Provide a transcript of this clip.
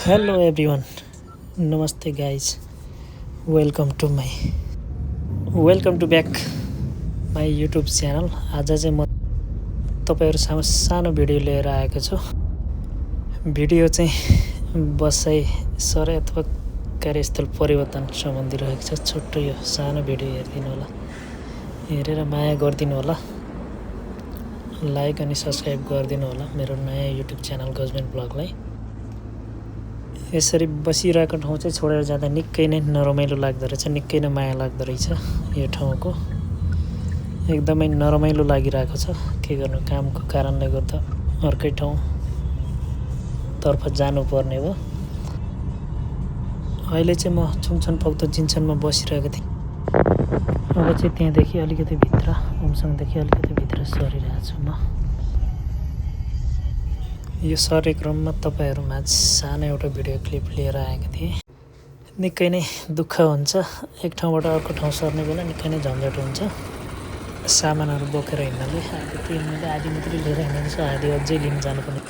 Hello everyone. Namaste guys. Welcome to my welcome to back my YouTube channel. आज चाहिँ म तपाईहरु सामु सानो भिडियो लिएर आएको छु। भिडियो चाहिँ बसाइ सरे अथवा कार्यस्थल परिवर्तन सम्बन्धी रहेको छ। छोटो यो सानो भिडियो हेरिदिनु होला। हेरेर माया गरिदिनु होला। लाइक अनि सब्स्क्राइब गरिदिनु होला मेरो नयाँ YouTube च्यानल गजमेन्ट ब्लगलाई। यसरी बसिरहेको ठाउँ चाहिँ छोडेर जाँदा निकै नै नरमाइलो लाग्दो रहेछ, निकै नै माया लाग्दो रहेछ। यो ठाउँको एकदमै नरमाइलो लागिरहेको छ। के गर्नु, कामको कारणले गर्दा अर्कै ठाउँ तर्फ जानुपर्ने भयो। अहिले चाहिँ म चुङछन पक्तो जिन्सनमा बसिरहेको थिएँ। अब चाहिँ त्यहाँदेखि अलिकति भित्र, उमसङदेखि अलिकति भित्र सरिरहेको छु म। यो सर्ने क्रममा तपाईहरुमाझ सानो एउटा भिडियो क्लिप लिएर आएको थिएँ। निकै नै दुःख हुन्छ। एक ठाउँबाट अर्को ठाउँ सर्ने बेला निकै नै झन्झट हुन्छ। सामानहरु बोकेर हिँड्नले अब त्यो मैले आधी मात्रै लिएर हिँडेको छु, आधी अझै लिन जानुपर्ने।